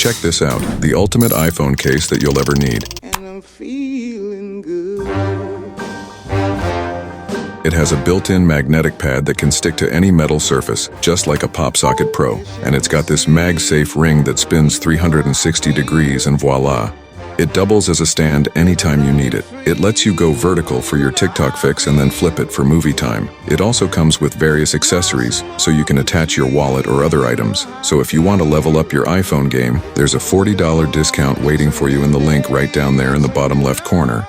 Check this out, the ultimate iPhone case that you'll ever need. And I'm feeling good. It has a built-in magnetic pad that can stick to any metal surface, just like a PopSocket Pro. And it's got this MagSafe ring that spins 360 degrees and voila. It doubles as a stand anytime you need it. It lets you go vertical for your TikTok fix and then flip it for movie time. It also comes with various accessories, so you can attach your wallet or other items. So if you want to level up your iPhone game, there's a $40 discount waiting for you in the link right down there in the bottom left corner.